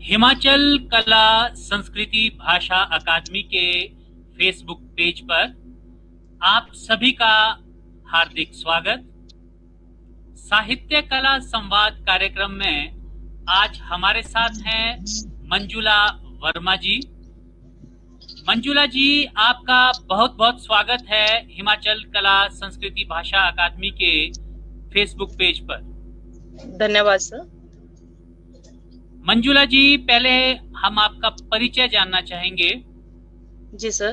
हिमाचल कला संस्कृति भाषा अकादमी के फेसबुक पेज पर आप सभी का हार्दिक स्वागत। साहित्य कला संवाद कार्यक्रम में आज हमारे साथ हैं मंजुला वर्मा जी। मंजुला जी, आपका बहुत बहुत स्वागत है हिमाचल कला संस्कृति भाषा अकादमी के फेसबुक पेज पर। धन्यवाद सर। मंजुला जी, पहले हम आपका परिचय जानना चाहेंगे। जी सर।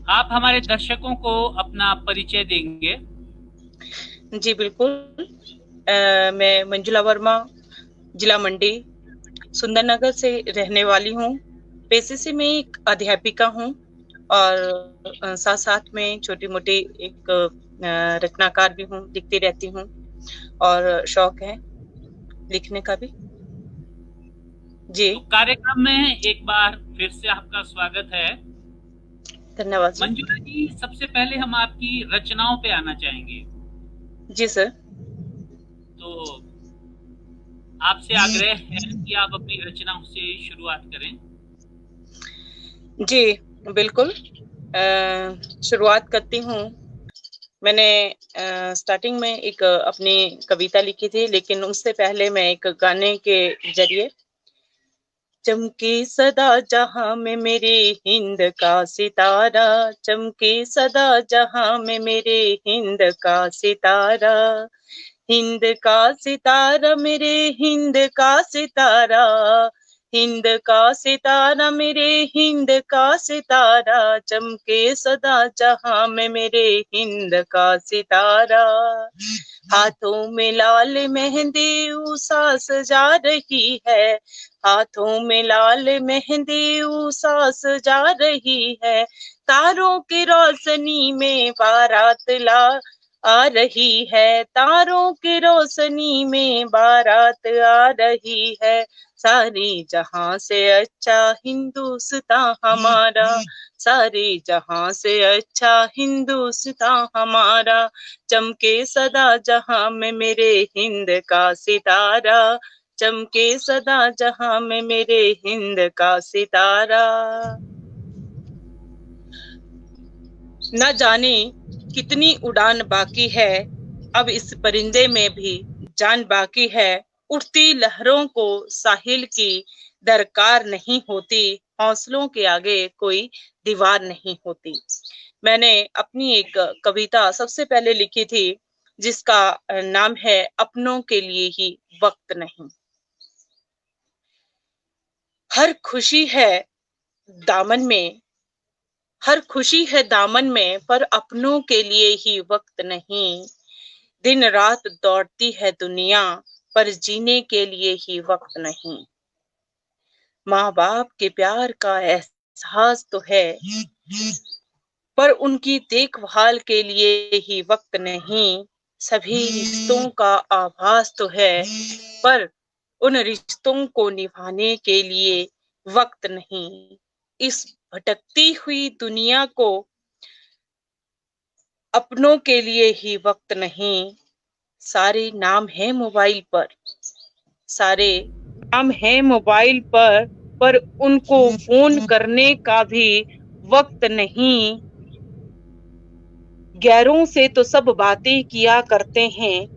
आप हमारे दर्शकों को अपना परिचय देंगे? जी बिल्कुल। मैं मंजुला वर्मा, जिला मंडी, सुंदरनगर से रहने वाली हूँ। पेशे से मैं एक अध्यापिका हूँ और साथ साथ में छोटी मोटी एक रचनाकार भी हूँ, लिखती रहती हूँ और शौक है लिखने का भी। जी तो कार्यक्रम में एक बार फिर से आपका स्वागत है। धन्यवाद सर। मंजुला जी, सबसे पहले हम आपकी रचनाओं पे आना चाहेंगे। जी सर। तो आपसे आग्रह है कि आप अपनी रचनाओं से शुरुआत करें। जी बिल्कुल, शुरुआत करती हूँ। मैंने स्टार्टिंग में एक अपनी कविता लिखी थी, लेकिन उससे पहले मैं एक गाने के जरिए चमके सदा जहां में मेरे हिंद का सितारा, चमके सदा जहां में मेरे हिंद का सितारा, हिंद का सितारा मेरे हिंद का सितारा, हिंद का सितारा मेरे हिंद का सितारा, चमके सदा जहां में मेरे हिंद का सितारा, हाथों में लाल मेहंदी उषा सजा रही है, हाथों में लाल मेहंदी उषा सजा रही है, तारों की रोशनी में बारात ला आ रही है, तारों की रोशनी में बारात आ रही है, सारी जहां से अच्छा हिंदुस्तान हमारा, सारी जहां से अच्छा हिंदुस्तान हमारा, चमके सदा जहां में मेरे हिंद का सितारा, चमके सदा जहां में मेरे हिंद का सितारा। न जाने कितनी उड़ान बाकी है, अब इस परिंदे में भी जान बाकी है, उठती लहरों को साहिल की दरकार नहीं होती, हौसलों के आगे कोई दीवार नहीं होती। मैंने अपनी एक कविता सबसे पहले लिखी थी, जिसका नाम है अपनों के लिए ही वक्त नहीं। हर खुशी है दामन में, हर खुशी है दामन में, पर अपनों के लिए ही वक्त नहीं, दिन रात दौड़ती है दुनिया, पर जीने के लिए ही वक्त नहीं। माँ बाप के प्यार का एहसास तो है, पर उनकी देखभाल के लिए ही वक्त नहीं, सभी रिश्तों का आभास तो है, पर उन रिश्तों को निभाने के लिए वक्त नहीं। इस भटकती हुई दुनिया को अपनों के लिए ही वक्त नहीं, सारे नाम है मोबाइल पर, सारे नाम है मोबाइल पर उनको फोन करने का भी वक्त नहीं। गैरों से तो सब बातें किया करते हैं,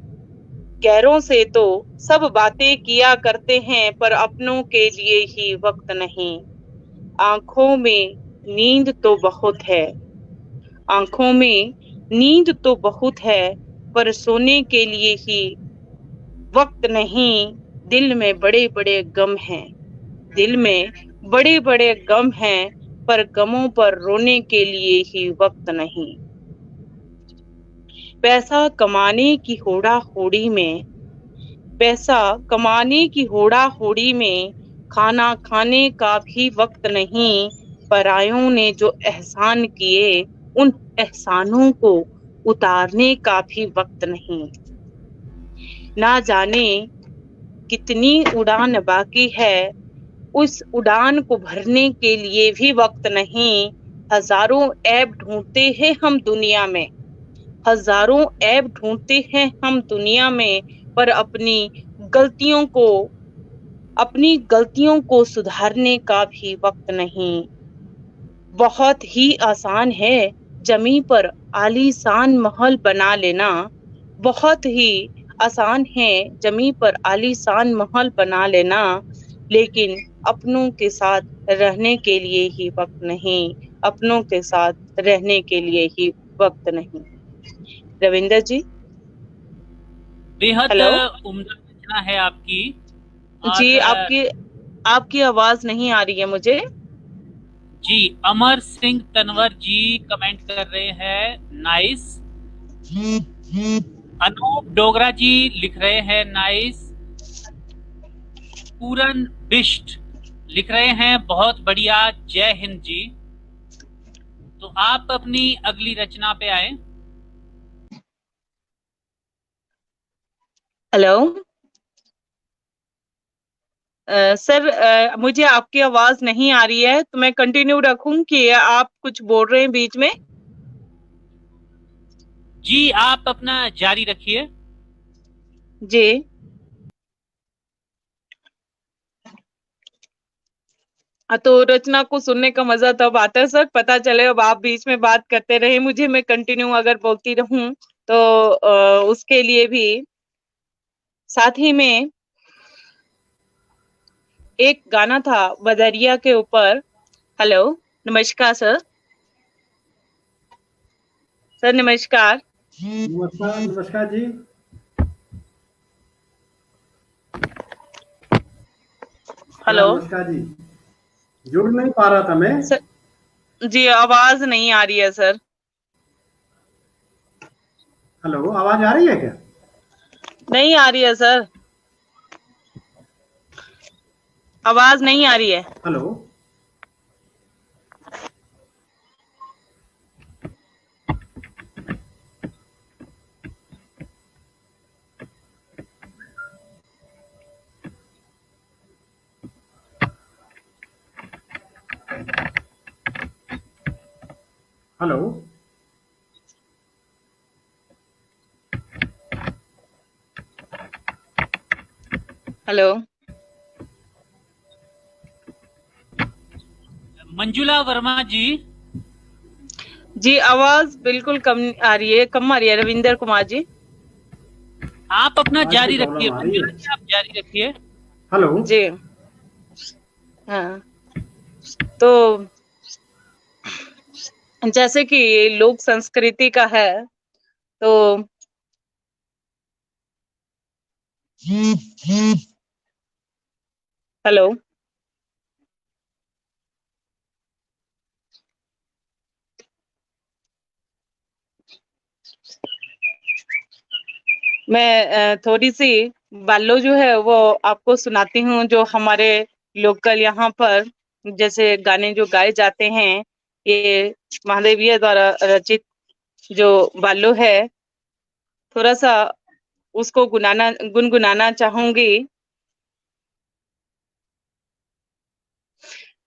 गैरों से तो सब बातें किया करते हैं, पर अपनों के लिए ही वक्त नहीं। आंखों में नींद तो बहुत है, आंखों में नींद तो बहुत है, पर सोने के लिए ही वक्त नहीं। दिल में बड़े बड़े गम हैं, दिल में बड़े बड़े गम हैं, पर गमों पर रोने के लिए ही वक्त नहीं। पैसा कमाने की होड़ा होड़ी में, पैसा कमाने की होड़ा होड़ी में, खाना खाने का भी वक्त नहीं। परायों ने जो एहसान किए, उन एहसानों को उतारने का भी वक्त नहीं। ना जाने कितनी उड़ान बाकी है, उस उड़ान को भरने के लिए भी वक्त नहीं। हजारों ऐब ढूंढते हैं हम दुनिया में, हजारों ऐब ढूंढते हैं हम दुनिया में, पर अपनी गलतियों को अपनी गलतियों को सुधारने का भी वक्त नहीं। बहुत ही आसान है जमी पर आलीशान महल बना लेना, बहुत ही आसान है जमी पर आलीशान महल बना लेना, लेकिन अपनों के साथ रहने के लिए ही वक्त नहीं, अपनों के साथ रहने के लिए ही वक्त नहीं। रविंदर जी। बेहद हेलो उम्दा रचना है आपकी। जी, और आपकी आपकी आवाज नहीं आ रही है मुझे। जी, अमर सिंह तनवर जी कमेंट कर रहे हैं नाइस। अनूप डोगरा जी लिख रहे हैं नाइस। पूरन बिष्ट लिख रहे हैं बहुत बढ़िया, जय हिंद जी। तो आप अपनी अगली रचना पे आए। हेलो सर, मुझे आपकी आवाज नहीं आ रही है, तो मैं कंटिन्यू रखूं कि आप कुछ बोल रहे हैं बीच में? जी, आप अपना जारी रखिए। जी। तो रचना को सुनने का मजा तब आता है सर, पता चले अब आप बीच में बात करते रहे मुझे, मैं कंटिन्यू अगर बोलती रहूं तो उसके लिए भी साथ ही में एक गाना था बदरिया के ऊपर। हेलो, नमस्कार सर। सर नमस्कार। नमस्कार नमस्कार जी। हेलो नमस्कार जी। जुड़ नहीं पा रहा था मैं। सर। जी, आवाज नहीं आ रही है सर। हेलो, आवाज आ रही है क्या? नहीं आ रही है सर, आवाज नहीं आ रही है। Hello. Hello. Hello Manjula Verma ji. जी, आवाज बिल्कुल कम आ रही है, कम आ रही है रविंदर कुमार जी। आप अपना आवाज की जारी रखिए, प्रॉब्लम आ रही है। मंजुला जी आप जारी रखिए। हेलो। जी हाँ, तो जैसे कि लोक संस्कृति का है, तो हेलो मैं थोड़ी सी बालो जो है वो आपको सुनाती हूँ, जो हमारे लोकल यहाँ पर जैसे गाने जो गाए जाते हैं, ये महादेवीय द्वारा रचित जो बालो है, थोड़ा सा उसको गुनगुनाना चाहूंगी।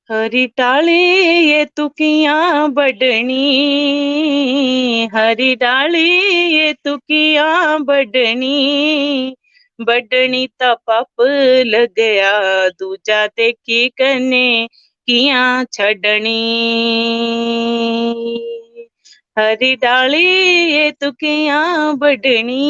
हरी डाले ये तुकियां बढ़नी, हरी डाले ये तुकियां बढ़नी, बढ़नी ता पाप लग गया, दूजा देखी कने किया छड़नी। हरी डाली ये तुकियां बढ़नी,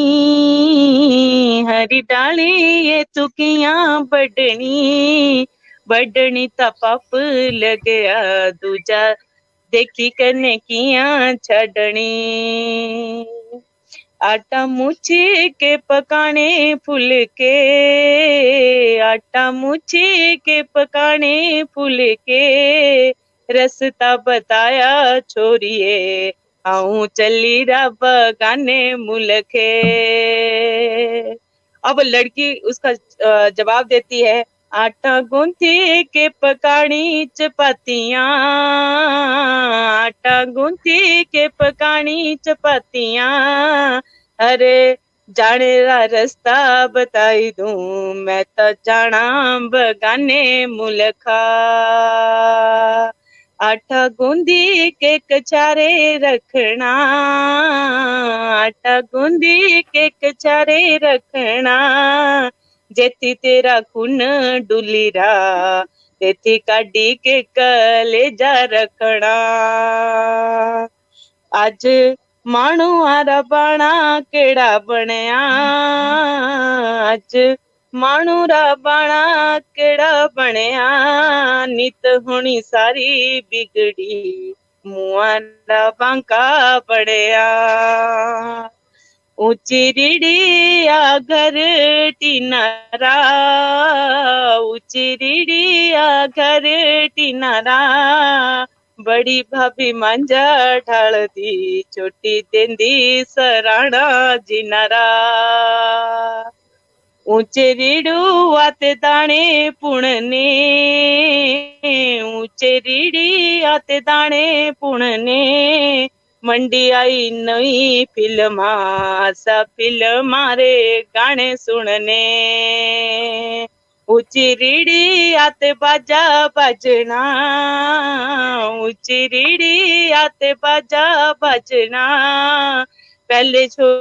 हरी डाली ये तुकियां बढ़नी, बढ़नी ता पाप लगया, दूजा देखी कने किया छड़नी। आटा मुछी के पकाने फुलके, आटा मुछी के पकाने फुलके, रस्ता बताया छोरिए, आऊं चली रा बगाने मुलखे। अब लड़की उसका जवाब देती है, आटा गूंथी के पकानी चपातियां, आटा गूंथी के पकानी चपातियां, अरे जाने रा रास्ता बताई दूं, मैं तो जाना बगाने मुलखा। आटा गूंदी के कचारे रखना, आटा गूंदी के कचारे रखना, जेथी तेरा खून डुलीरा तेथी काढी के कलेजा रखना। आज मानू आरा बाणा केड़ा बनया, आज मानू रा बाणा केड़ा बनया, नित होनी सारी बिगड़ी मुआरा बांका बड़या। ऊंची रीड़िया घर टीनारा, ऊंची रीड़िया घर टीनारा, बड़ी भाभी मांजा ढालती छोटी देंदी सराणा जिनारा। ऊंचे रीड़ू आते दाणे पुणने, ऊंचे रीड़ी आते दाणे पुणने, मंडी आई नई फिल्मा सा फिल्म रे गाने सुनने। ऊंची रीड़ी आते बाजा बजना, ऊंची रीड़ी आते बाजा बजना, पहले छो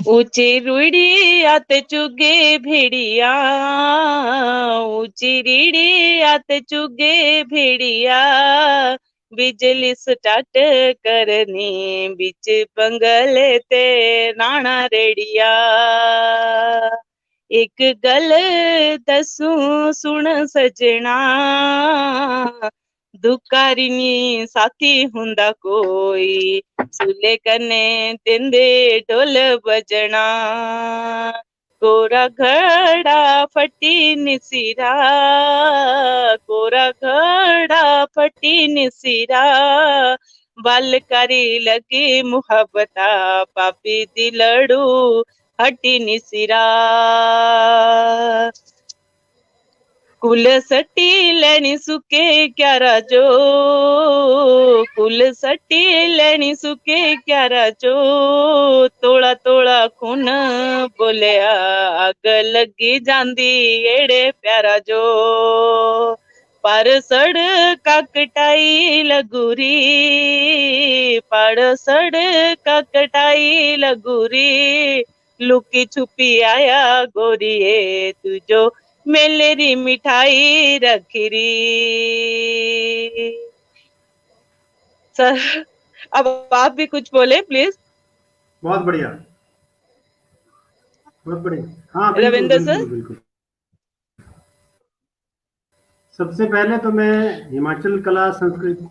ऊंची रूड़ी आते चुगे भेड़िया, ऊंची रीड़ी आते चुगे भेड़िया, बिजली स्टार्ट करनी बिच बंगले ते राणा रेड़िया। एक गल दसू सुन सजना, दुकारिनी साथी हुंदा कोई, सुले कने तिंदे ढोल बजना। कोरा घड़ा फटी निसिरा, कोरा घड़ा फटी निसिरा, बालकारी लगी मुहब्बता पापी दिलड़ू हटी निसिरा। कुल सटी लेनी सुके क्यारा जो, कुल सटी लेनी सुके क्यारा जो, तोड़ा तोड़ा खून बोलिया आग लगी जांदी एड़े प्यारा जो। पर सड़का कटाई लगूरी, पर सड़का कटाई लगूरी, लुकी छुपी आया गोरिये तुझो मेलेरी मिठाई रखरी। सर अब आप भी कुछ बोले प्लीज। बहुत बढ़िया, बहुत बढ़िया। हाँ बिल्कुल रविंद्र बिल्कुल सर। बिल्कुल। सबसे पहले तो मैं हिमाचल कला संस्कृति,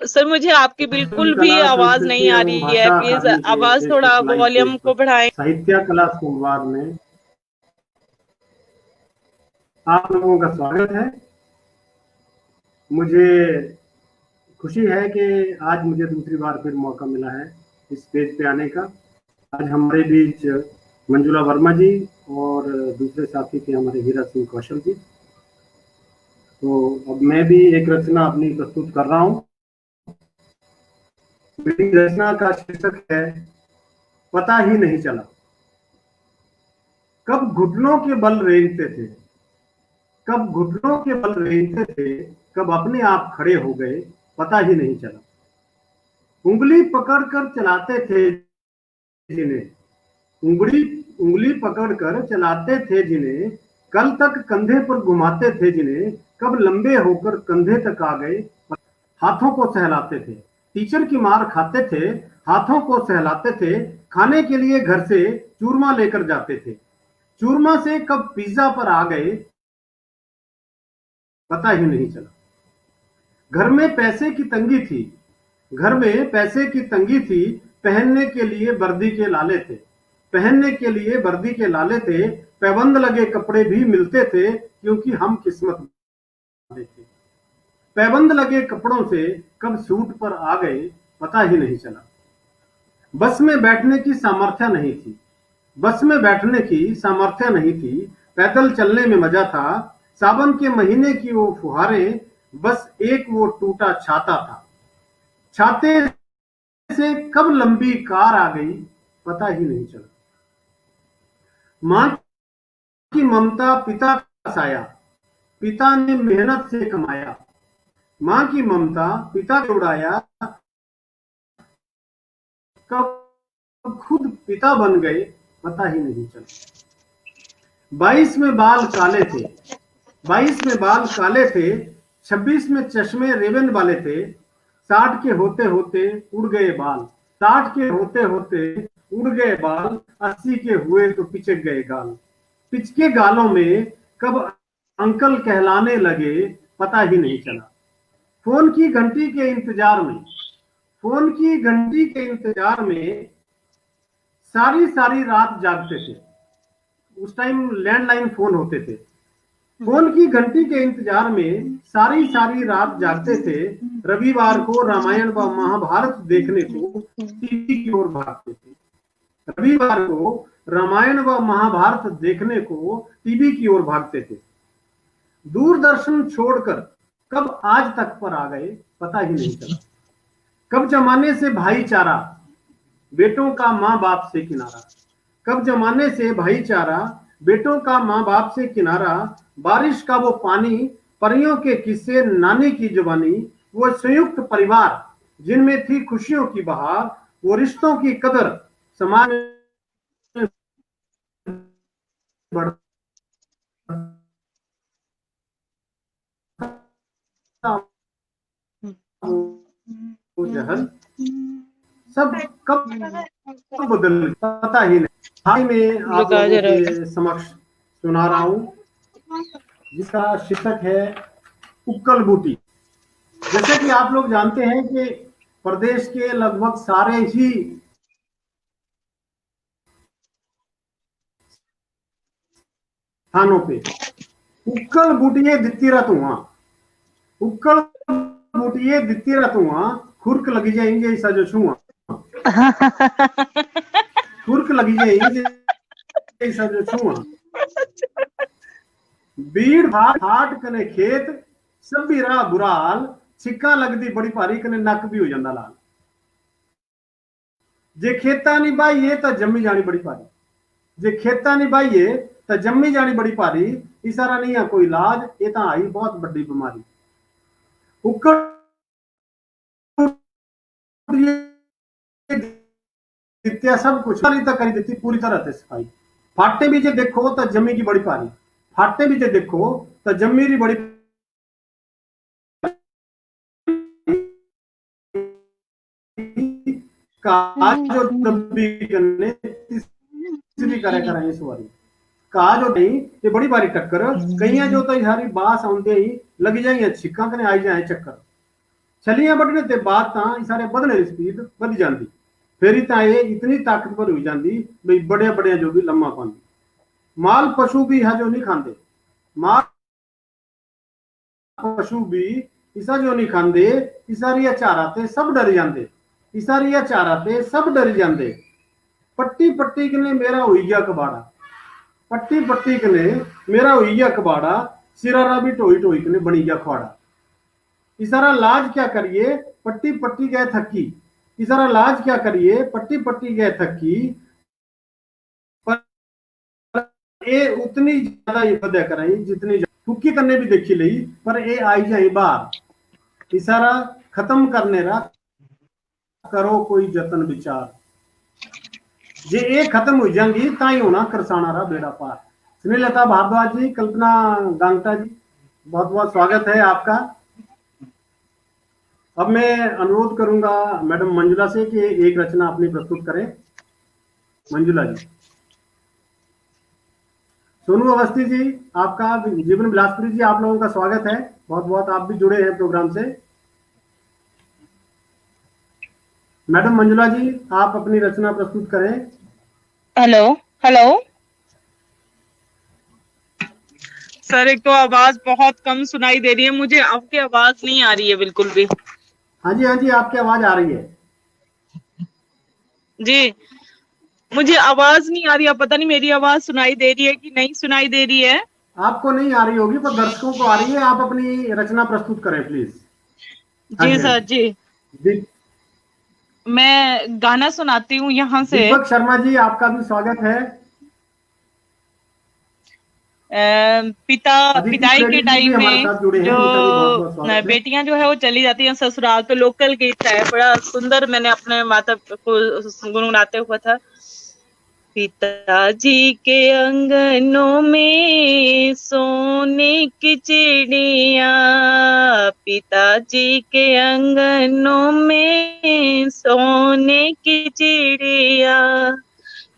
सर मुझे आपकी बिल्कुल भी कला आवाज संस्कृति नहीं आ एवं रही है, भाषा प्लीज अकादमी के आवाज थोड़ा फेसबुक लाइव वॉल्यूम पेज को पर बढ़ाएं। साहित्य कला संवाद में आप लोगों का स्वागत है। मुझे खुशी है कि आज मुझे दूसरी बार फिर मौका मिला है इस पेज पे आने का। आज हमारे बीच मंजुला वर्मा जी और दूसरे साथी थे हमारे हीरा सिंह कौशल जी। तो अब मैं भी एक रचना अपनी प्रस्तुत कर रहा हूँ। मेरी रचना का शीर्षक है पता ही नहीं चला। कब घुटनों के बल रेंगते थे, कब घुटनों के बल रेंगते थे, कब अपने आप खड़े हो गए, पता ही नहीं चला। उंगली पकड़कर चलाते थे जिन्हें, उंगली पकड़कर चलाते थे जिन्हें, कल तक कंधे पर घुमाते थे जिन्हें, कब लंबे होकर कंधे तक आ गए, हाथों को सहलाते थे। टीचर की मार खाते थे, हाथों को सहलाते थे। खाने के लिए घर से चूरमा लेकर जाते थे, चूरमा से कब पिज्जा पर आ गए, पता ही नहीं चला। घर में पैसे की तंगी थी, घर में पैसे की तंगी थी, पहनने के लिए वर्दी के लाले थे, पहनने के लिए वर्दी के लाले थे। पैबंद लगे कपड़े भी मिलते थे क्योंकि हम किस्मत वाले थे। पैबंद लगे कपड़ों से कब सूट पर आ गए, पता ही नहीं चला। बस में बैठने की सामर्थ्य नहीं थी, बस में बैठने की सामर्थ्य नहीं थी। पैदल चलने में मजा था, सावन के महीने की वो फुहारें, बस एक वो टूटा छाता था। छाते से कब लंबी कार आ गई, पता ही नहीं चला। मां की ममता पिता का साया, पिता ने मेहनत से कमाया, माँ की ममता पिता को उड़ाया, कब खुद पिता बन गए पता ही नहीं चला। 22 में बाल काले थे, 22 में बाल काले थे, 26 में चश्मे रेबन वाले थे, 60 के होते होते उड़ गए बाल, 60 के होते होते उड़ गए बाल, 80 के हुए तो पिचक गए गाल। पिचके गालों में कब अंकल कहलाने लगे पता ही नहीं चला। फोन की घंटी के इंतजार में, फोन की घंटी के इंतजार में सारी सारी रात जागते थे। उस टाइम लैंडलाइन फोन होते थे। फोन की घंटी के इंतजार में सारी सारी रात जागते थे। रविवार को रामायण व महाभारत देखने को टीवी की ओर भागते थे। रविवार को रामायण व महाभारत देखने को टीवी की ओर भागते थे। दूरदर्शन छोड़कर कब आज तक पर आ गए पता ही नहीं चला। कब जमाने से भाईचारा, बेटों का माँ बाप से किनारा, कब जमाने से भाईचारा, बेटों का माँ बाप से किनारा, बारिश का वो पानी, परियों के किस्से, नानी की जुबानी, वो संयुक्त परिवार जिनमें थी खुशियों की बहार, वो रिश्तों की कदर समाज में बढ़ता वो जहल सब कब बदल पता ही नहीं। हाल में आप लोगों के समक्ष सुना रहा हूं जिसका शीर्षक है उक्कल बूटी। जैसे कि आप लोग जानते हैं कि प्रदेश के लगभग सारे ही स्थानों पे उक्कल बूटिए दित्ती रहत हुआ, उक्कल बूटिए दित्ती रहत हुआ, खुरक लगी जाएंगे ऐसा जो छुआ, खुरक लगी जाएंगे ऐसा जो छुआ, बीड़ हाट कने खेत सब भी रहा बुरा हाल, छिक्का लगती बड़ी भारी कने नक भी हो जाता लाल। जे खेता नहीं बाईए तो जम्मी जानी बड़ी भारी, जे खेता नहीं बाईए तो जम्मी जानी बड़ी भारी, इसारा नहीं है कोई इलाज, ये तो आई बहुत बड़ी बीमारी। उक्कड़ सब कुछ तक करी देती पूरी तरह से सफाई। फाटे भी जे देखो तो जम्मी की बड़ी भारी, फाटे भी जे देखो तो जम्मी की बड़ी काज और दब्बी करने तीसरी करे सवारी, काज और नहीं ये बड़ी बारी टक्कर, कई जो तो सारी बास आउंदे ही लगी जाएंगे छिक्का कने आई जाए चक्कर, छलियां बढ़ने ते बाद तां सारे बदने की स्पीड बढ़ जाती, फिर तां ये इतनी ताकतवर हो जाती भाई बड़े बड़े जो भी लम्मा पाती। माल पशु भी है जो नहीं खाते, माल पशु भी इसा जो नहीं खाते, इसारिया चाराते सब डर जाते, इसारिया चाराते सब डर जाते। पट्टी पट्टी कने मेरा हो गया कबाड़ा, पट्टी पट्टी कने मेरा हो गया कबाड़ा, सिरारा भी टोई टोई कने बनी गया खवाड़ा। इसारा लाज क्या करिए पट्टी पट्टी गए थकी, इसारा लाज क्या करिए पट्टी पट्टी गए थकी, पर ये उतनी ज्यादा ये बदया कराई जितनी फुकी करने भी देखी ली, पर ये आई जाए बाहर। इसारा खत्म करने रा करो कोई जतन विचार, जे ये खत्म हो जाएंगी ताई होना करसाना रहा बेड़ा पार। स्नेहलता भारद्वाज जी, कल्पना गांगटा जी, बहुत बहुत स्वागत है आपका। अब मैं अनुरोध करूंगा मैडम मंजुला से कि एक रचना अपनी प्रस्तुत करें। मंजुला जी। सोनू अवस्थी जी आपका, जीवन बिलासपुरी जी आप लोगों का स्वागत है, बहुत बहुत आप भी जुड़े हैं प्रोग्राम से। मैडम मंजुला जी आप अपनी रचना प्रस्तुत करें। हेलो हेलो सर, एक तो आवाज बहुत कम सुनाई दे रही है मुझे, आपकी आवाज नहीं आ रही है बिल्कुल भी। हाँ जी आपकी आवाज आ रही है जी, मुझे आवाज नहीं आ रही है, पता नहीं मेरी आवाज सुनाई दे रही है कि नहीं सुनाई दे रही है। आपको नहीं आ रही होगी पर दर्शकों को आ रही है, आप अपनी रचना प्रस्तुत करें प्लीज। जी सर जी, मैं गाना सुनाती हूँ यहाँ से। दीपक शर्मा जी आपका भी स्वागत है। पिटाई के टाइम में जो जो बेटियां जो है वो चली जाती हैं ससुराल, तो लोकल गीत है, बड़ा सुंदर, मैंने अपने माता को गुनगुनाते हुआ था। पिताजी के अंगनों में सोने की चिड़िया, पिताजी के अंगनों में सोने की चिड़िया,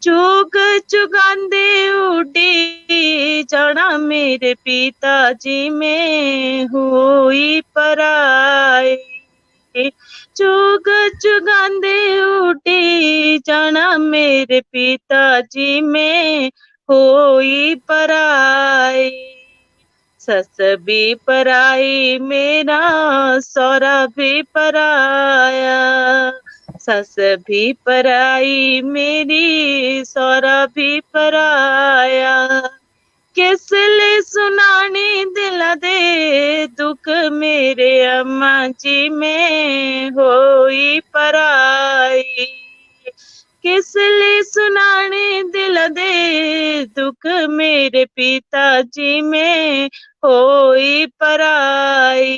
चुग चुगांदे उड़ी जाना मेरे पिताजी में हुई पराई, चुग चुगांदे उड़ी जाना मेरे पिताजी में हुई पराई, सस भी पराई मेरा सौरा भी पराया, सस भी पराई मेरी सौरा भी पराया, किसले सुनाने दिला दे दुख मेरे अम्मा जी में होई पराई, किसले सुनाने दिला दे दुख मेरे पिताजी में होई पराई,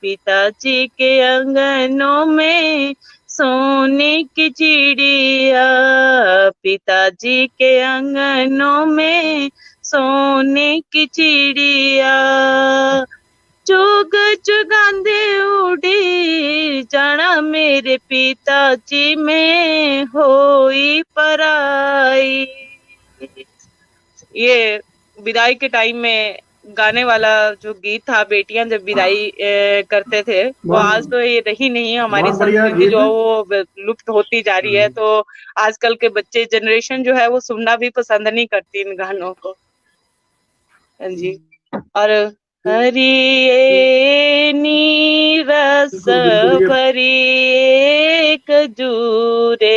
पिताजी के अंगनों में सोने की चिड़िया, पिताजी के अंगनों में सोने की चिड़िया, चुग चुगांदे उड़ी जाना मेरे पिताजी में होई पराई। ये विदाई के टाइम में गाने वाला जो गीत था, बेटियां जब विदाई करते थे, वो आज तो ये रही नहीं, हमारी संस्कृति जो वो लुप्त होती जा रही है, तो आजकल के बच्चे जनरेशन जो है वो सुनना भी पसंद नहीं करती इन गानों को। जी, और हरिये नीरस भरी खजूरे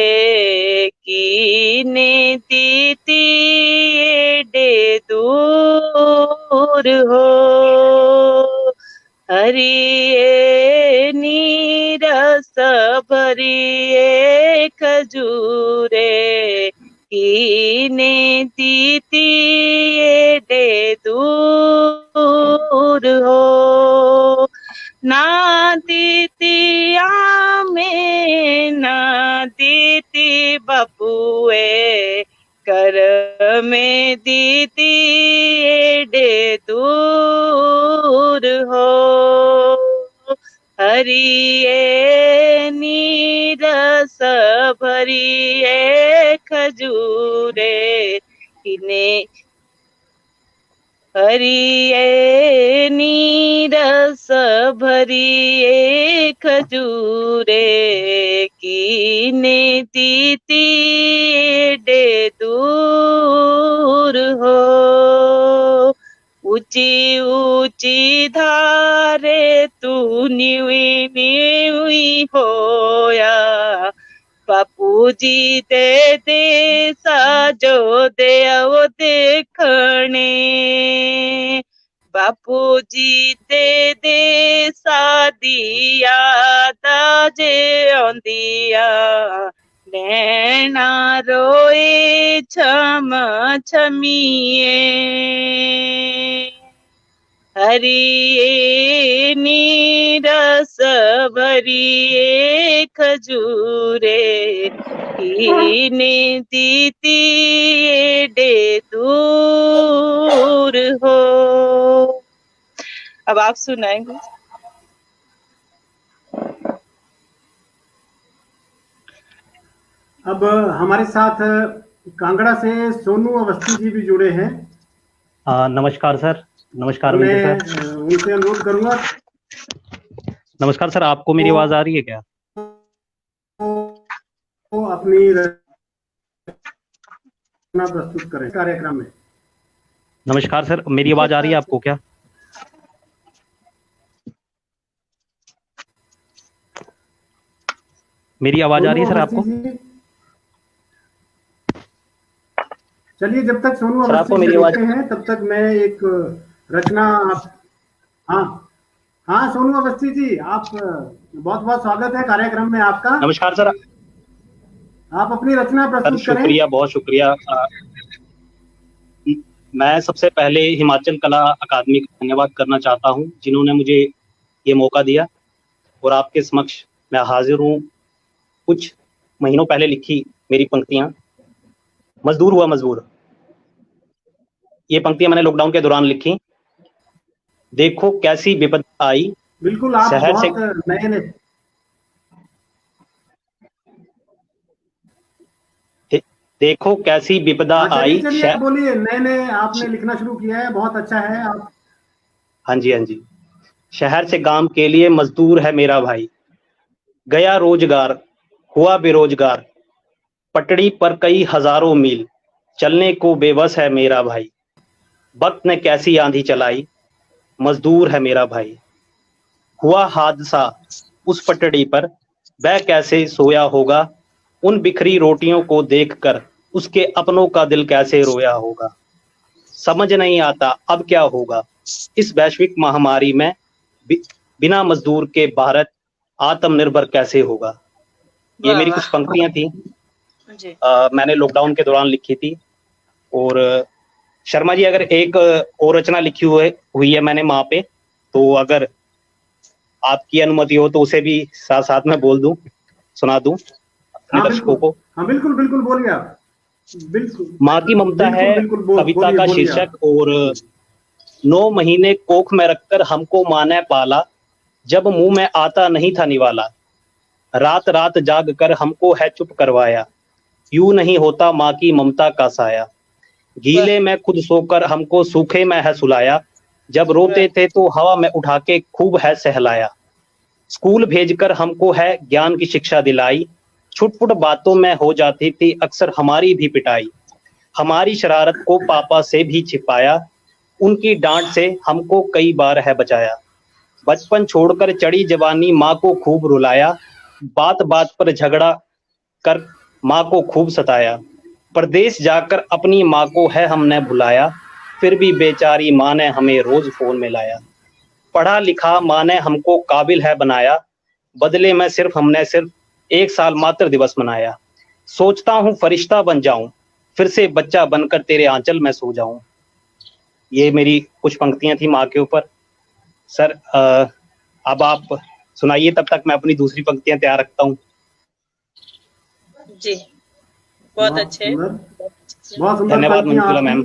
कीने दीती एडे दूर हो, हरिये नीरस भरी खजूरे कीने दीती एडे दूर हो, ना दीती आमे ना दीती बबुए कर में दीती एडे दूर हो, हरिये नीरस भरिये खजूरे किने, हरिये नीरस भरिये खजूरे कीने दीती एडे दूर हो, ऊंची ऊंची धारे तू न्यूई न्यूई होया, बापूजी दे देसा जो दे वो देखने, बापूजी दे देसा दिया दाजे आंदिया, नैना रोए छम छमिए, हरिये नीरस भरिये खजूरे कीने दीती एडे दूर हो। अब आप सुनाएंगे। अब हमारे साथ कांगड़ा से सोनू अवस्थी जी भी जुड़े हैं। नमस्कार सर। नमस्कार मैं उनसे अनुरोध करूंगा। नमस्कार सर, आपको मेरी आवाज आ रही है क्या? वो अपनी रचना प्रस्तुत करें कार्यक्रम में। नमस्कार सर, मेरी आवाज आ रही है आपको क्या? मेरी आवाज आ रही है सर आपको? चलिए, जब तक सोनू अवस्थी जी लिखते हैं तब तक मैं एक रचना। हाँ सोनू अवस्थी जी, आप बहुत बहुत स्वागत है कार्यक्रम में आपका। नमस्कार सर। आप अपनी रचना प्रस्तुत करें। शुक्रिया, बहुत शुक्रिया। मैं सबसे पहले हिमाचल कला अकादमी का धन्यवाद करना चाहता हूं, जिन्होंने मुझे ये मौका दिया और आपके समक्ष मैं हाजिर हूं। कुछ महीनों पहले लिखी मेरी पंक्तियां, मजदूर हुआ मजबूर। ये पंक्तियां मैंने लॉकडाउन के दौरान लिखी। देखो कैसी विपदा आई बिल्कुल, आप शहर से, बहुत नए देखो कैसी विपदा आई। चलिए बोलिए, नए आपने लिखना शुरू किया है, बहुत अच्छा है। आप हाँ जी। शहर से गांव के लिए मजदूर है मेरा भाई, गया रोजगार हुआ बेरोजगार, पटड़ी पर कई हजारों मील, चलने को बेबस है मेरा भाई। वक्त ने कैसी आंधी चलाई, मजदूर है मेरा भाई। हुआ हादसा उस पटड़ी पर, वह कैसे सोया होगा, उन बिखरी रोटियों को देखकर उसके अपनों का दिल कैसे रोया होगा। समझ नहीं आता अब क्या होगा, इस वैश्विक महामारी में बिना मजदूर के भारत आत्मनिर्भर कैसे होगा। ये मेरी कुछ पंक्तियां थी, मैंने लॉकडाउन के दौरान लिखी थी। और शर्मा जी, अगर एक और रचना लिखी हुई है मैंने वहां पे, तो अगर आपकी अनुमति हो तो उसे भी साथ साथ में बोल दूं, सुना दूं अपने दर्शकों को। हाँ बिल्कुल बिल्कुल, बोलिए आप। बिल्कुल, माँ की ममता है कविता का शीर्षक। और 9 महीने कोख में रखकर हमको माँ ने पाला, जब मुंह में आता नहीं था निवाला। रात रात जाग कर हमको है चुप करवाया, यूं नहीं होता माँ की ममता का साया। गीले में खुद सोकर हमको सूखे में है सुलाया, जब रोते थे तो हवा में उठा के खूब है सहलाया। स्कूल भेजकर हमको है ज्ञान की शिक्षा दिलाई, छुटपुट बातों में हो जाती थी अक्सर हमारी भी पिटाई। हमारी शरारत को पापा से भी छिपाया, उनकी डांट से हमको कई बार है बचाया। बचपन छोड़कर चढ़ी जवानी माँ को खूब रुलाया, बात बात पर झगड़ा कर माँ को खूब सताया। प्रदेश जाकर अपनी माँ को है हमने बुलाया, फिर भी बेचारी माँ ने हमें रोज फोन में लाया। पढ़ा लिखा माँ ने हमको काबिल है बनाया, बदले में हमने सिर्फ 1 साल मातृ दिवस मनाया। सोचता हूँ फरिश्ता बन जाऊं, फिर से बच्चा बनकर तेरे आंचल में सो जाऊं। ये मेरी कुछ पंक्तियां थी माँ के ऊपर। सर अब आप सुनाइए, तब तक मैं अपनी दूसरी पंक्तियां तैयार रखता हूँ। जी, बहुत अच्छे, बहुत सुंदर। धन्यवाद मंजुला मैम।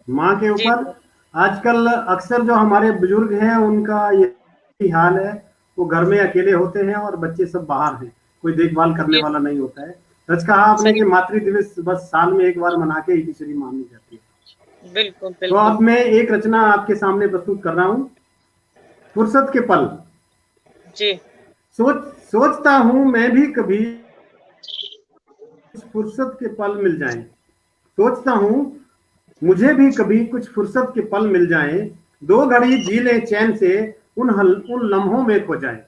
माँ के ऊपर आजकल अक्सर जो हमारे बुजुर्ग हैं उनका यही हाल है, वो घर में अकेले होते हैं और बच्चे सब बाहर हैं, कोई देखभाल करने वाला नहीं होता है। सच कहा आपने कि मातृ दिवस बस साल में एक बार मना के ही खिचड़ी मानी जाती है। बिल्कुल। तो अब मैं एक रचना आपके सामने प्रस्तुत कर रहा हूँ, फुर्सत के पल। जी। सोचता हूँ मैं भी कभी फुर्सत के पल मिल जाएं, सोचता हूँ मुझे भी कभी कुछ फुर्सत के पल मिल जाएं, 2 घड़ी जी ले चैन से उन लम्हों में खो जाएं।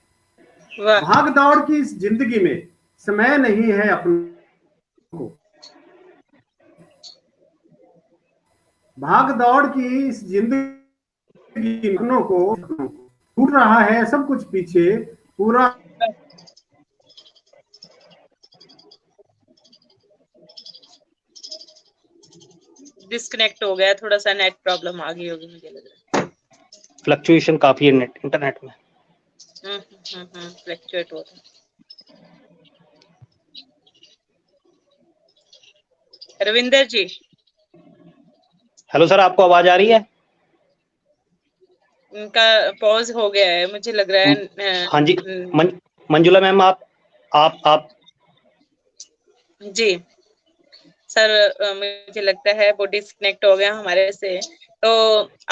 भाग दौड़ की इस जिंदगी में समय नहीं है अपनों को, भाग दौड़ की इस जिंदगी अपनों को, छूट रहा है सब कुछ पीछे, पूरा डिस्कनेक्ट हो गया, थोड़ा सा नेट प्रॉब्लम आ गई होगी मुझे लग रहा है। फ्लक्चुएशन काफी है इंटरनेट में। फ्लक्चुएट हो रहा है। रविंदर जी, हेलो सर, आपको आवाज आ रही है? उनका पॉज हो गया है मुझे लग रहा है। हाँ जी, मंजुला मैम, आप जी सर, मुझे लगता है वो डिस्कनेक्ट हो गया हमारे से। तो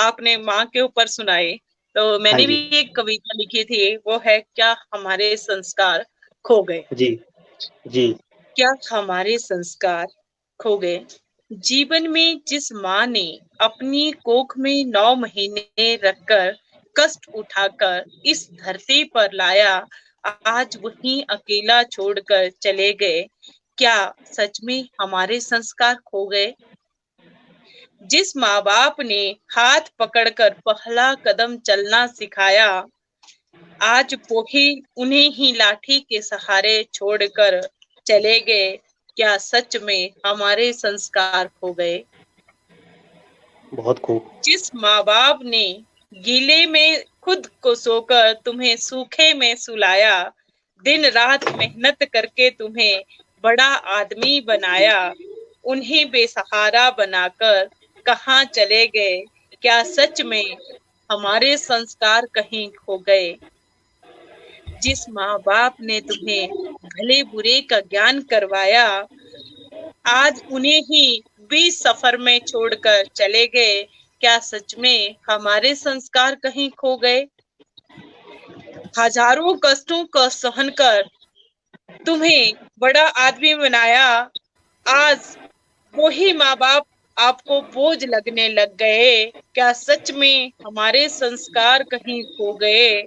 आपने माँ के ऊपर सुनाई, तो मैंने भी एक कविता लिखी थी, वो है क्या हमारे संस्कार खो गए। जी। क्या हमारे संस्कार खो गए। जीवन में जिस माँ ने अपनी कोख में 9 महीने रखकर कष्ट उठाकर इस धरती पर लाया, आज वहीं अकेला छोड़कर चले गए। क्या सच में हमारे संस्कार खो गए। जिस माँ बाप ने हाथ पकड़कर पहला कदम चलना सिखाया, आज वो ही उन्हें ही लाठी के सहारे छोड़कर चले गए। क्या सच में हमारे संस्कार खो गए। बहुत खूब। जिस माँ बाप ने गीले में खुद को सोकर तुम्हें सूखे में सुलाया, दिन रात मेहनत करके तुम्हें बड़ा आदमी बनाया, उन्हें बेसहारा बनाकर कहाँ चले गए? क्या सच में हमारे संस्कार कहीं खो गए? जिस माँ बाप ने तुम्हें भले बुरे का ज्ञान करवाया, आज उन्हें ही बीच सफर में छोड़कर चले गए। क्या सच में हमारे संस्कार कहीं खो गए? हजारों कष्टों को सहन कर तुम्हें बड़ा आदमी बनाया, आज वही माँ बाप आपको बोझ लगने लग गए। क्या सच में हमारे संस्कार कहीं खो गए?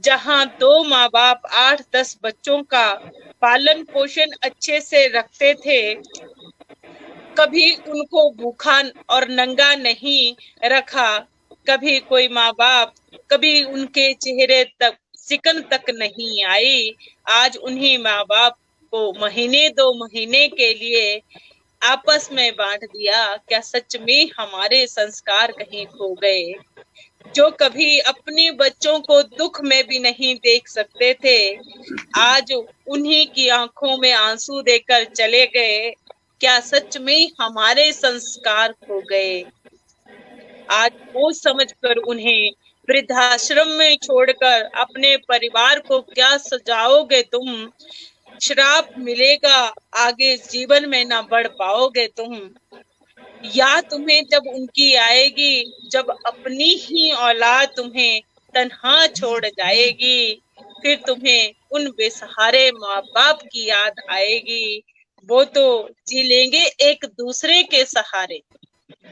जहाँ दो माँ बाप 8-10 बच्चों का पालन पोषण अच्छे से रखते थे, कभी उनको भूखा और नंगा नहीं रखा, कभी कोई माँ बाप कभी उनके चेहरे तक सिकन तक नहीं आई, आज उन्हीं माँ बाप को महीने 2 महीने के लिए आपस में बांट दिया। क्या सच में हमारे संस्कार कहीं खो गए? जो कभी अपने बच्चों को दुख में भी नहीं देख सकते थे, आज उन्हीं की आंखों में आंसू देकर चले गए। क्या सच में हमारे संस्कार खो गए? आज वो समझकर उन्हें वृद्धाश्रम में छोड़कर अपने परिवार को क्या सजाओगे तुम? श्राप मिलेगा, आगे जीवन में ना बढ़ पाओगे तुम। या तुम्हें जब उनकी आएगी, जब अपनी ही औलाद तुम्हें तन्हा छोड़ जाएगी, फिर तुम्हें उन बेसहारे माँ बाप की याद आएगी। वो तो जी लेंगे एक दूसरे के सहारे,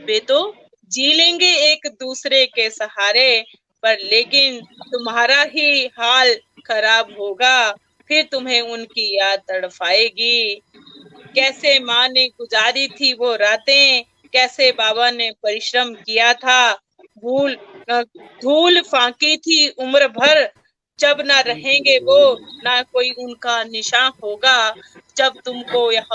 वे तो जी लेंगे एक दूसरे के सहारे, पर लेकिन तुम्हारा ही हाल खराब होगा, फिर तुम्हें उनकी याद तड़पाएगी। कैसे माँ ने गुजारी थी वो रातें, कैसे बाबा ने परिश्रम किया था, धूल फांकी थी उम्र भर, जब ना रहेंगे वो ना कोई उनका निशान होगा। जब तुमको यह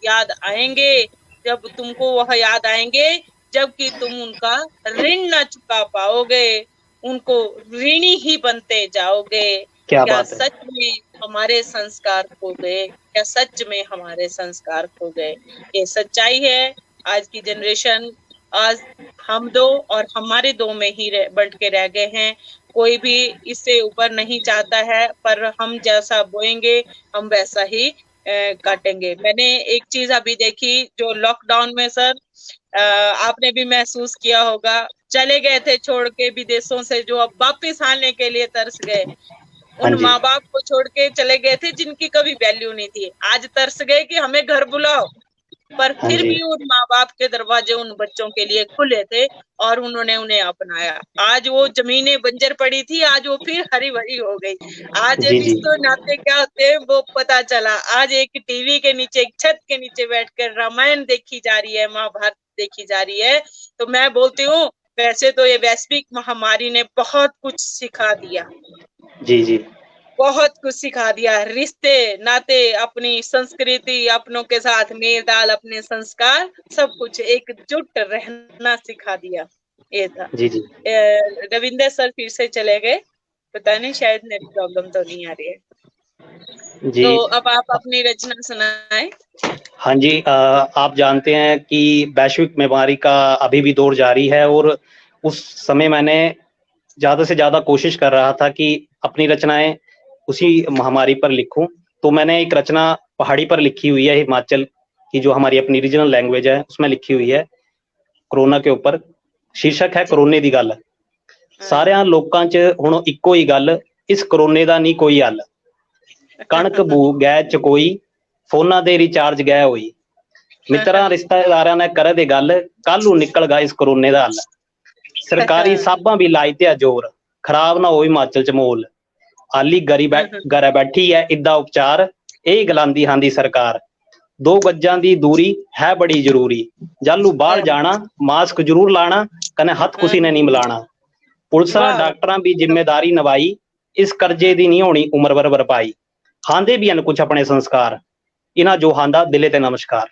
याद आएंगे, जब तुमको वह याद आएंगे, जबकि तुम उनका ऋण न चुका पाओगे, उनको ऋणी ही बनते जाओगे। क्या सच में हमारे संस्कार खो गए? क्या सच में हमारे संस्कार खो गए? ये सच्चाई है। आज की जनरेशन, आज हम दो और हमारे दो में ही बंट के रह गए हैं। कोई भी इससे ऊपर नहीं चाहता है, पर हम जैसा बोएंगे हम वैसा ही काटेंगे। मैंने एक चीज अभी देखी जो लॉकडाउन में सर आपने भी महसूस किया होगा, चले गए थे छोड़ के विदेशों से, जो अब वापिस आने के लिए तरस गए। उन माँ बाप को छोड़ के चले गए थे जिनकी कभी वैल्यू नहीं थी, आज तरस गए कि हमें घर बुलाओ, पर फिर भी उन माँ बाप के दरवाजे उन बच्चों के लिए खुले थे और उन्होंने उन्हें अपनाया। आज वो जमीनें बंजर पड़ी थी, आज वो फिर हरी भरी हो गई। आज रिश्ते नाते क्या होते हैं वो पता चला। आज एक टीवी के नीचे, एक छत के नीचे बैठकर रामायण देखी जा रही है, महाभारत देखी जा रही है। तो मैं बोलती हूँ, वैसे तो ये वैश्विक महामारी ने बहुत कुछ सिखा दिया, जी बहुत कुछ सिखा दिया। रिश्ते नाते, अपनी संस्कृति, अपनों के साथ मेल ताल, अपने संस्कार, सब कुछ एकजुट रहना सिखा दिया। ये था। जी रविंदर सर फिर से चले गए, पता नहीं शायद नेट प्रॉब्लम तो नहीं आ रही है जी। तो अब आप अपनी रचना सुनाएं। हाँ जी, आप जानते हैं कि वैश्विक बीमारी का अभी भी दौर जारी है और उस समय मैंने ज्यादा से ज्यादा कोशिश कर रहा था कि अपनी रचनाएं उसी महामारी पर लिखूं। तो मैंने एक रचना पहाड़ी पर लिखी हुई है, हिमाचल की जो हमारी अपनी रीजनल लैंग्वेज है उसमें लिखी हुई है, कोरोना के ऊपर। शीर्षक है कोरोने दी गल। सारियां लोकां च हुण इक्को ही गल, इस कोरोने दा नहीं कोई हल। कणक बू गै चकोई, फोना दे रिचार्ज गै होई। मित्रां रिश्तेदारां ने कर दे गल, कल नूं निकल गा इस कोरोने दा हल। सरकारी साहबां भी लाई ते जोर, खराब ना हो हिमाचल च माहौल। आली घरे बैठी है इदा उपचार, यही गलांदी हांदी सरकार। 2 गजां दी दूरी है बड़ी जरूरी, जालू बाहर जाना मास्क जरूर लाना, कने हथ कुसी ने नहीं मिलाना। पुलिसां डॉक्टरां भी जिम्मेदारी निभाई, इस कर्जे दी नहीं होनी उम्र भर भरपाई। हांदे भी हन कुछ अपने संस्कार, इन्हां जो हांदा दिले ते नमस्कार।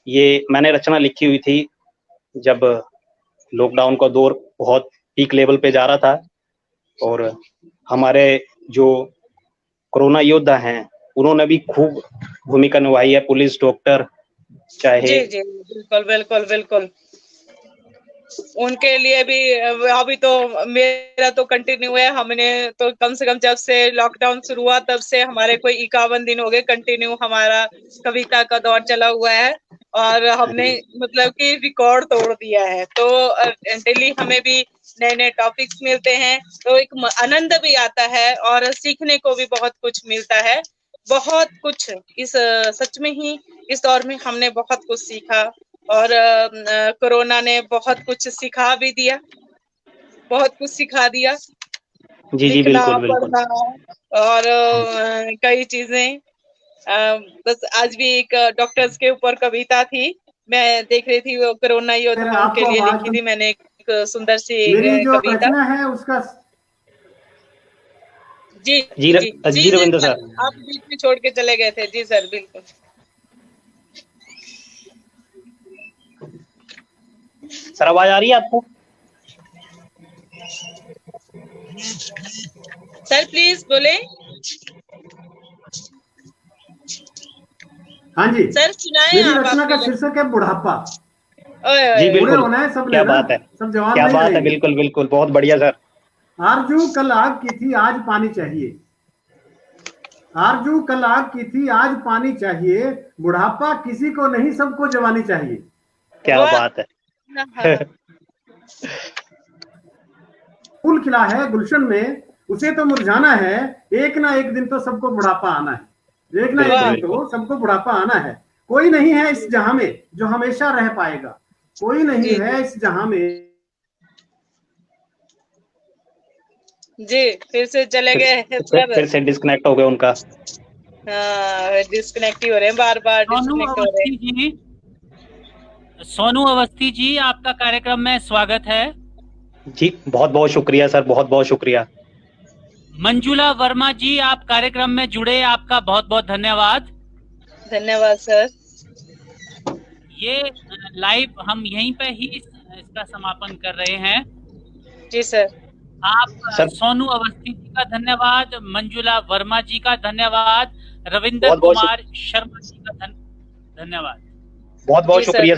ये मैंने रचना लिखी हुई थी जब लॉकडाउन का दौर बहुत पीक लेवल पे जा रहा था और हमारे जो कोरोना योद्धा हैं उन्होंने भी खूब भूमिका निभाई है, पुलिस, डॉक्टर, चाहे जी जी बिल्कुल बिल्कुल बिल्कुल। उनके लिए भी अभी तो मेरा तो कंटिन्यू है। हमने तो कम से कम जब से लॉकडाउन शुरू हुआ तब से हमारे कोई 51 दिन हो गए कंटिन्यू हमारा कविता का दौर चला हुआ है और हमने मतलब कि रिकॉर्ड तोड़ दिया है। तो डेली हमें भी नए नए टॉपिक्स मिलते हैं तो एक आनंद भी आता है और सीखने को भी बहुत कुछ मिलता है। बहुत कुछ इस सच में ही इस दौर में हमने बहुत कुछ सीखा और कोरोना ने बहुत कुछ सिखा भी दिया, बहुत कुछ सिखा दिया। जी जी लिखना, बिल्कुल बिल्कुल। पढ़ना और कई चीजें। बस आज भी एक डॉक्टर्स के ऊपर कविता थी, मैं देख रही थी, वो कोरोना योद्धाओं के आपको लिए आवाज लिखी थी मैंने एक सुंदर सी मेरी जो कविता। रचना है उसका जी जी जी जी जी रविंद्र सर, सर, आप बीच में छोड़ के चले गए थे। जी सर बिल्कुल। सर आवाज आ रही है आपको? सर प्लीज बोले। हाँ जी, सर सुनाए मेरी आप रचना का अपनी। शीर्षक है बुढ़ापा। जी बूढ़े बिल्कुल, होना है सबने क्या ना, बात है, सब जवान क्या नहीं बात है, रहेंगे। बिल्कुल बिल्कुल, बहुत बढ़िया सर। आरजू कल आग की थी आज पानी चाहिए, आरजू कल आग की थी आज पानी चाहिए, बुढ़ापा किसी को नहीं सबको जवानी चाहिए। क्या वाह। बात है। फूल खिला है गुलशन में उसे तो मुरझाना है, एक ना एक दिन तो सबको बुढ़ापा आना है, एक ना एक बिल्कुल दिन बिल्कुल। तो सबको बुढ़ापा आना है। कोई नहीं है इस जहां में जो हमेशा रह पाएगा, कोई नहीं जी है इस जहां में। जी फिर से चले गए सर। फिर से डिस्कनेक्ट हो गया उनका। हाँ डिस्कनेक्ट ही हो रहे हैं, बार बार सोनू डिस्कनेक्ट हो रहे हैं। अवस्थी जी, सोनू अवस्थी जी, आपका कार्यक्रम में स्वागत है। जी बहुत बहुत शुक्रिया सर, बहुत बहुत शुक्रिया। मंजुला वर्मा जी, आप कार्यक्रम में जुड़े, आपका बहुत बहुत धन्यवाद। धन्यवाद सर। ये लाइव हम यहीं पे ही इसका समापन कर रहे हैं। जी सर। आप सर सोनू अवस्थी जी का धन्यवाद, मंजुला वर्मा जी का धन्यवाद, रविंद्र बहुत बहुत कुमार शर्मा जी का धन्यवाद। बहुत बहुत जी सर। शुक्रिया सर।